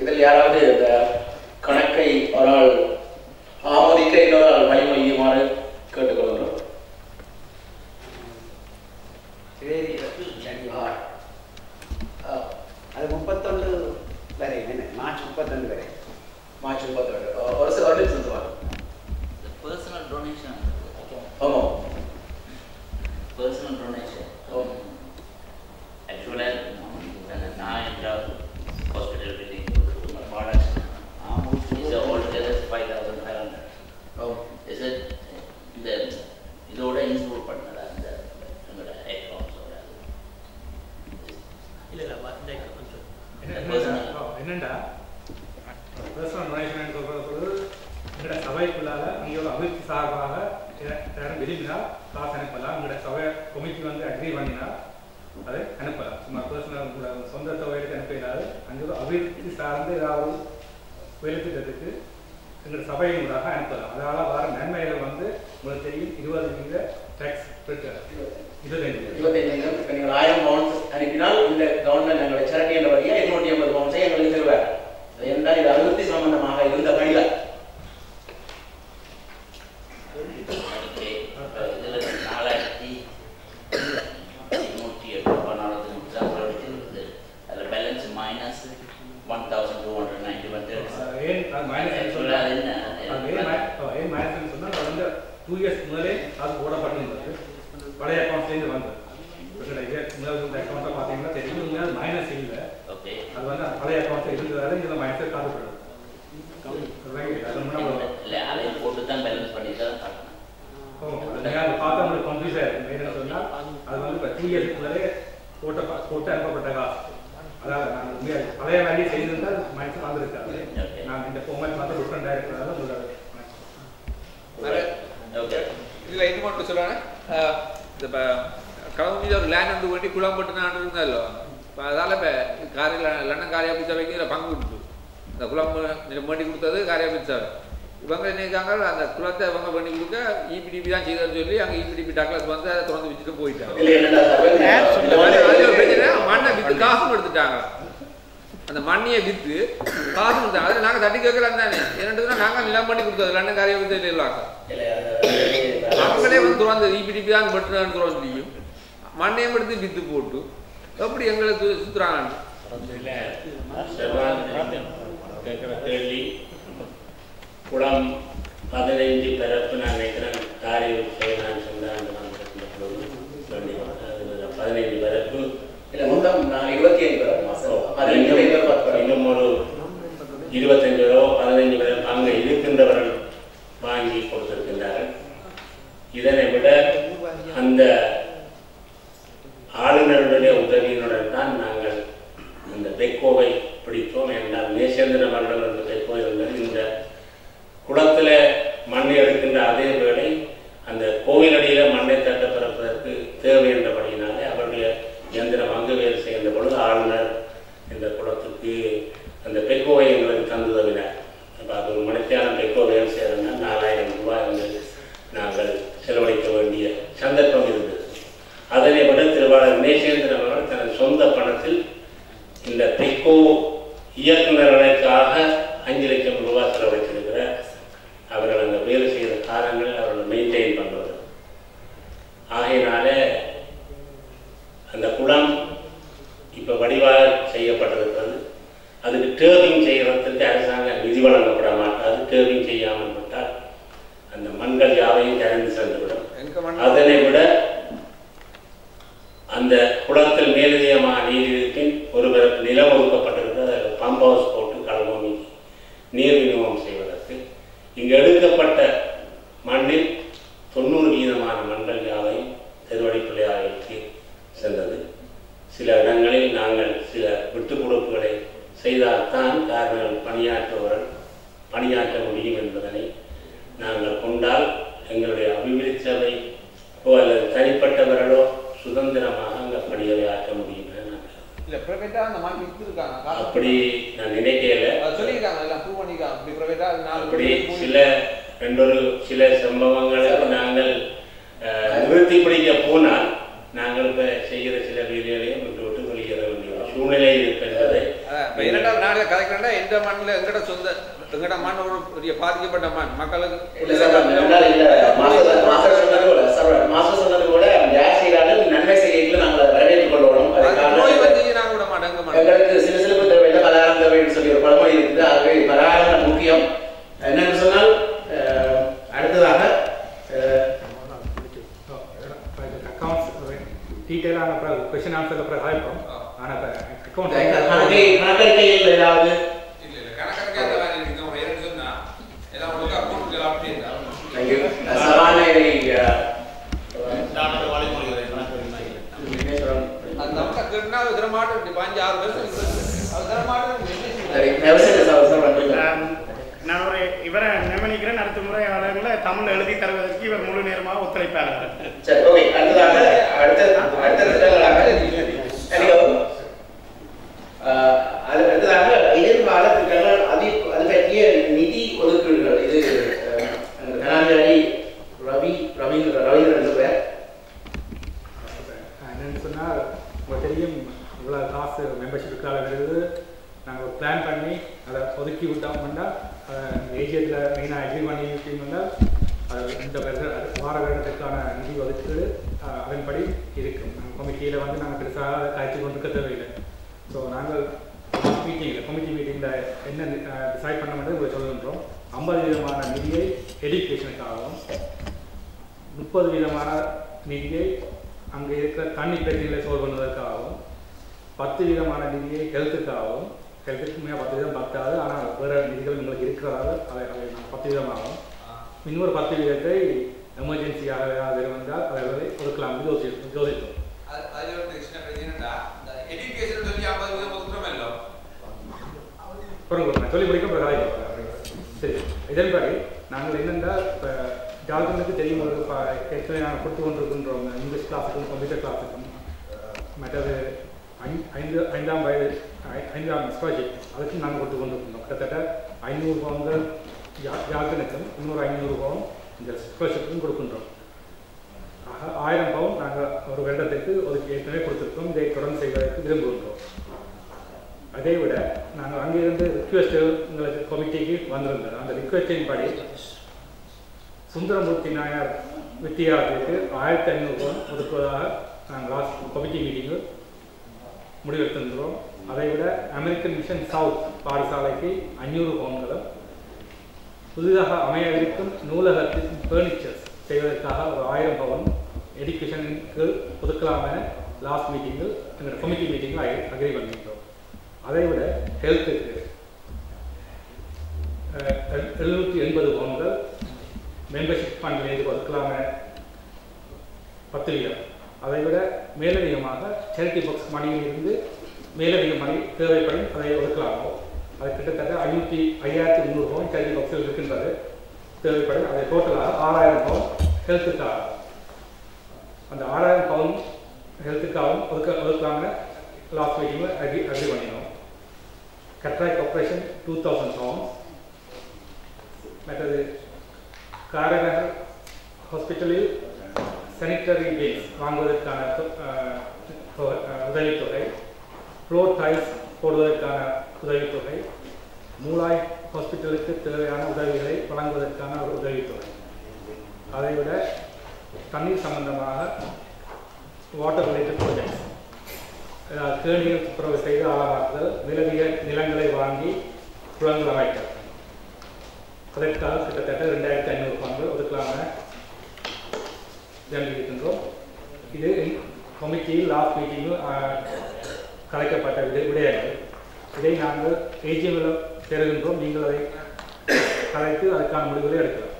இதில் யாராவது இந்த கணக்கை ஒரு ஆள் ஆமோதிக்க இன்னொரு ஆள் மொழியுமாறு கேட்டுக்கொள்கிறோம். அது 31 வரை, மார்ச் 31 வரை. மார்ச் 31 ஒரு சில சொல்லுவாங்க. Personal donation. ஆமாம், பர்சனல் டொனேஷன். ஆக்சுவலாக நான் என்றால் hospital building is altogether 5,500. Is it இந்த இதோட இன்க்ளூட் பண்ணதா இந்த நம்மளோட அக்கவுண்ட்ஸோட? இல்லை என்னண்டா பர்சனல் டொனேஷன் சொல்கிறது எங்களோட சபைக்குள்ளால நீங்களோட அபிவிருத்தி சார்பாக யாரும் விரும்பினால் காசு அனுப்பலாம். எங்களோட சபை கமிட்டி வந்து அக்ரி பண்ணினா அதை அனுப்பலாம். சும்மா பர்சனல் கூட சொந்த தொகைக்கு அனுப்ப இல்லாது அங்கே அபிவிருத்தி சார்ந்து ஏதாவது வேலைத்திட்டத்துக்கு எங்களோட சபையினூடாக அனுப்பலாம். அதனால் வர நன்மைகள் வந்து உங்களுக்கு தெரியும் 20% டேக்ஸ் பெற்றார். 25,000 இப்போ நீங்கள் 1000 பவுண்ட்ஸ் அனுப்பினால் இந்த கவர்மெண்ட் எங்களை சரக்கு என்ற வழியாக 250 பவுண்ட்ஸை எங்களுக்கு தருவார். என்றால் இது அபிவிருத்தி சம்பந்தமாக இருந்த பணிகள். முதலே அது போடப்பட்டிருந்தது, பழைய அக்கௌண்ட்ஸ்லேருந்து வந்தது. அக்கௌண்ட்டை பார்த்தீங்கன்னா தெரியும், மைனஸ் இல்லை. அது வந்து பழைய அக்கௌண்ட்ஸ் இருந்ததால இதில் மைனஸை காட்டுப்படுது. போட்டு தான் பேலன்ஸ் பண்ணி தான் அதை பார்த்தா உங்களுக்கு கன்ஃபியூஸ் ஆகிருக்கும். என்னன்னு சொன்னால் அது வந்து இப்போ 2 இயர்ஸ்க்கு முதலே போட்டு அனுப்பப்பட்ட காசு. அதாவது நான் பழைய வேலையை செய்திருந்தால் மைனஸ் வந்துருக்காது. நான் இந்த ஃபார்மேட் வந்து டிஃப்ரெண்டாக இருக்கிறதால உங்களுக்கு இதில் இன்னும் மட்டும் சொல்லுவாங்க. இந்த கலந்து ஒரு லேண்ட் வந்து வேண்டி குளம் போட்டு நான் இருந்தாலோ இப்போ அதால் இப்போ லண்டன் காரியாபி சபைக்கு இதில் பங்கு கொடுத்து இந்த குளம் வேண்டி கொடுத்தது காரியாபி சபை. இவங்க நினைக்காங்க அந்த குளத்தை இவங்க பண்ணி கொடுக்க இபிடிபி தான் செய்தான்னு சொல்லி அங்கே இபிடிபி டாக்லஸ் வந்து அதை தொடர்ந்து வச்சுட்டு போயிட்டாங்க. மண்ணை விற்று காசும் எடுத்துட்டாங்க. அந்த மண்ணியை விற்று காசு கொடுத்தாங்க. அதில் நாங்கள் தட்டி கேட்கலாம் தானே. என்னன்னா நாங்கள் நிலம் பண்ணி கொடுத்தது லண்டன் காரியாபி இல்லாங்க. அவங்களே வந்து தொடர்ந்து இபிடிபி தான் பட்டுனான்னு சொல்லியும் மண்ணையும் எடுத்து விற்று போட்டு எப்படி எங்களுக்கு சுற்றுறாங்க. கேட்குற கேள்வி குளம் 15 பிறப்பு நான் நினைக்கிறேன் காரியம் செய்யலான்னு சொன்னாங்க. 15 பிறப்பு இல்லை, மொத்தம் 25 பிறப்பு. இன்னும் ஒரு 25 15 பிறப்பு அங்கே இருக்கின்றவர்கள் வாங்கி கொடுத்திருக்கின்றார்கள். இதனை விட அந்த ஆளுநருடைய உதவியினுடன் தான் நாங்கள் இந்த பெக்கோவை பிடித்தோம். என்றால் நேசேந்திரன் அவர்கள் அந்த பெக்கோ இருந்தது. இந்த குளத்தில் மண்ணை எடுக்கின்ற அதே வேளை அந்த கோவிலடியில் மண்ணை தட்ட பிறப்பதற்கு தேவை என்றபடியினாலே அவருடைய இயந்திரம் அங்கு வேலை செய்கின்ற பொழுது ஆளுநர் இந்த குளத்துக்கு அந்த பெக்கோவை எங்களுக்கு தந்து தவினார். அப்போ அது ஒரு மணித்தியான பெக்கோ வேலை செய்யறதுன்னா 4000 ரூபாய் வந்து நாங்கள் செலவழிக்க வேண்டிய சந்தர்ப்பம் இருந்தது. அதனை விட திருவாளர் நேசேந்திரன் அவர்கள் தனது சொந்த பணத்தில் இந்த பெக்கோ இயக்குநர்களுக்காக 5 லட்சம் ரூபாய் செலவழித்திருக்கிறார். அவர்கள் அங்கே வேலை செய்த காலங்கள் அவர்கள் மெயின்டைன் பண்ணுவது. ஆகையினால அந்த குளம் இப்போ வடிவாக செய்யப்பட்டிருக்கிறது. அதுக்கு டேர்பிங் செய்கிறதுக்கு அரசாங்கம் நிதி வழங்கப்பட மாட்டாது. டேர்பிங் செய்யாமல் விட்டால் அந்த மண்கள் யாவையும் கரைந்து சென்றுவிடும். அதனை விட அந்த குளத்தில் மேலதிகமாக நீர் இருப்பின் ஒரு நிலம் ஒதுக்கப்பட்டிருக்கிறது. அதில் பம்ப் ஹவுஸ் போட்டு கடலூமி நீர் விநியோகம் செய்வதற்கு இங்கு எடுக்கப்பட்ட மண்ணில் 90% மண்கள் யாவையும் திருவடிப்பிள்ளை ஆலைக்கு சென்றது. சில இடங்களில் நாங்கள் சில விட்டுக் கொடுப்புகளை செய்தால்தான் காரணங்கள் பணியாற்ற முடியும் என்பதனை நாங்கள் கொண்டால் எங்களுடைய அபிவிருத்தி சபை அல்லது தனிப்பட்டவர்களோ சுதந்திரமாக அங்கே பணிகளை ஆற்ற முடியும். அப்படி நான் நினைக்கல. அப்படி சில சம்பவங்களை நாங்கள் நிறுத்தி பிடிக்க போனால் நாங்கள் இப்போ செய்கிற சில வீடுகளையும் விட்டு வெளியேற வேண்டிய சூழ்நிலை ஏன்னா நாளை கதைக்கிறேன்னா எந்த மண்ணில் எங்கட சொந்த எங்கட மண் ஒரு பெரிய பாதிக்கப்பட்ட மண் மக்களுக்கு மாஸ்டர் சொன்னது கூட யார் செய்தாலும் நன்மை செய்யல நாங்கள் வரவேற்றுக் கொள்ளணும். நோய் வந்து நாங்கள் விட மாட்டோம். எங்களுக்கு சில சிலப்பு தேவையில்லை, பலகாரம் தேவைன்னு சொல்லி ஒரு பழமொழி இருக்குது. ஆகவே பலகாரம் முக்கியம். என்னன்னு சொன்னால் அடுத்ததாக டீட்டெயிலான கொஸ்டின் ஆன்சர் அப்புறம் ஆயிடும். ஆனால் அக்கௌண்ட் கணக்கறிக்கையில் ஏதாவது நான் ஒரு இவரை நியமனிக்கிறேன். அடுத்த முறை அவர்களை தமிழ் எழுதி தருவதற்கு இவர் முழு நேரமாக ஒத்துழைப்பார்கள். சரி, ஓகே. அடுத்ததாக எதிர்கால திட்டங்கள் அது பற்றிய நிதி ஒதுக்கீடுகள். இது கலாநிதி ரவீந்திரன் பேர் என்னன்னு சொன்னால் உங்களுக்கு தெரியும், இவ்வளோ காசு மெம்பர்ஷிப்புக்காக வருது. நாங்கள் ஒரு பிளான் பண்ணி அதை ஒதுக்கி விட்டோம்னா ஏஜியத்தில் மெயினாக அக்ரி பண்ணிட்டீங்கன்னா அது இந்த வார வருடத்துக்கான நிதி ஒதுக்கீடு அதன்படி இருக்கும். நாங்கள் கமிட்டியில் வந்து நாங்கள் பெருசாக காய்ச்சி கொண்டிருக்க தேவையில்லை. ஸோ நாங்கள் கமிட்டி மீட்டிங்கில் என்ன டிசைட் பண்ண மட்டும் உங்களுக்கு சொல்லுகின்றோம். 50% நிதியை எடுக்கேஷனுக்காகவும், 30% நிதியை அங்கே இருக்கிற தண்ணி பிரச்சனைகளை சால்வ் பண்ணுவதற்காகவும், 10% நிதியை ஹெல்த்துக்காகவும், ஹெல்த்துக்கு மேலே 10% பத்தாது, ஆனால் வேறு நிதிகள் உங்களுக்கு இருக்கிறதால அதை நாங்கள் 10% இன்னொரு 10% எமர்ஜென்சியாக ஏதாவது வந்தால் அதை ஒதுக்கலாம் யோசித்தோம். சொல்லி முடிக்க சரி. இதன்படி நாங்கள் என்னென்னா இப்போ ஜார்க்கண்டுக்கு தெரியும், ஒரு ஏற்கனவே நாங்கள் கொடுத்து கொண்டிருக்கின்றோம் இங்கிலீஷ் கிளாஸுக்கும் கம்ப்யூட்டர் கிளாஸுக்கும். மற்றது 5ஆம் வயது 5ஆம் ஸ்காலர்ஷிப் அதுக்கும் நாங்கள் கொடுத்து கொண்டிருக்கின்றோம். கிட்டத்தட்ட 500 பவுன்கள் ஜார்க்கண்டுக்கும், இன்னொரு 500 பவுன் இந்த ஸ்காலர்ஷிப்புக்கும் கொடுக்கின்றோம். 1000 பவுன் நாங்கள் ஒரு வருடத்துக்கு ஒதுக்கி ஏற்கனவே கொடுத்துருக்கோம். இதை தொடர்ந்து செய்வதற்கு விரும்புகின்றோம். அதை விட நாங்கள் அங்கிருந்து ரிக்வெஸ்ட் எங்களுக்கு கமிட்டிக்கு வந்திருந்தோம். அந்த ரிக்வெஸ்டின் படி சுந்தரமூர்த்தி நாயர் வித்தியாலயத்துக்கு 1500 பவுன் ஒதுக்குவதாக நாங்கள் லாஸ்ட் கமிட்டி மீட்டிங்கு முடிவெடுத்திருந்தோம். அதை விட அமெரிக்கன் மிஷன் சவுத் பாடசாலைக்கு 500 பவுன்களும், புதிதாக அமையவிருக்கும் நூலகத்தின் ஃபர்னிச்சர்ஸ் செய்வதற்காக ஒரு 1000 பவுன் எடுக்கேஷனுக்கு ஒதுக்கலாம் என லாஸ்ட் மீட்டிங்கில் எங்களோட கமிட்டி மீட்டிங்கில் அக்ரி பண்ணியிருந்தோம். அதை விட ஹெல்த்துக்கு 780 பவுன்கள் மெம்பர்ஷிப் ஃபண்டில் ஒதுக்கலாம் என 10%. அதை விட மேலதிகமாக சேரிட்டி பாக்ஸ் மணியில் இருந்து மேலதிக மணி தேவைப்படும் அதை ஒதுக்கலாமோ. அது கிட்டத்தட்ட 5300 பவுன் சேரிட்டி பாக்ஸில் இருக்கின்றது தேவைப்படும். அதை டோட்டலாக 6000 பவுன் ஹெல்த்துக்காக, அந்த 6000 பவுன் ஹெல்த்துக்காகவும் ஒதுக்கலாம்னு லாஸ்ட் மீட்டிங்கில் அக்ரி பண்ணினோம். Cataract operation 2000 bounce. மற்றது காரநகர் ஹாஸ்பிட்டலில் சானிட்டரி பில்ஸ் வாங்குவதற்கான உதவித்தொகை, ஃப்ளோர் டைல்ஸ் போடுவதற்கான உதவித்தொகை, மூலாய் ஹாஸ்பிட்டலுக்கு தேவையான உதவிகளை வழங்குவதற்கான ஒரு உதவித்தொகை. அதை விட தண்ணீர் சம்பந்தமாக வாட்டர் ரிலேட்டட் ப்ராஜெக்ட்ஸ், கேணிகள் துப்புரவு செய்து ஆழமாக்குதல், நிலவிய நிலங்களை வாங்கி குளங்கள் அமைத்தல், அதற்காக கிட்டத்தட்ட 2500 பவுன்கள் ஒதுக்கலாம இருக்கின்றோம். இது கமிட்டியில் லாஸ்ட் மீட்டிங்கில் கலைக்கப்பட்ட விடயங்கள். இதை நாங்கள் ஏஜிஎம்மில் பெறுகின்றோம். நீங்கள் அதை கலைத்து அதுக்கான முடிவுகளை எடுக்கலாம்.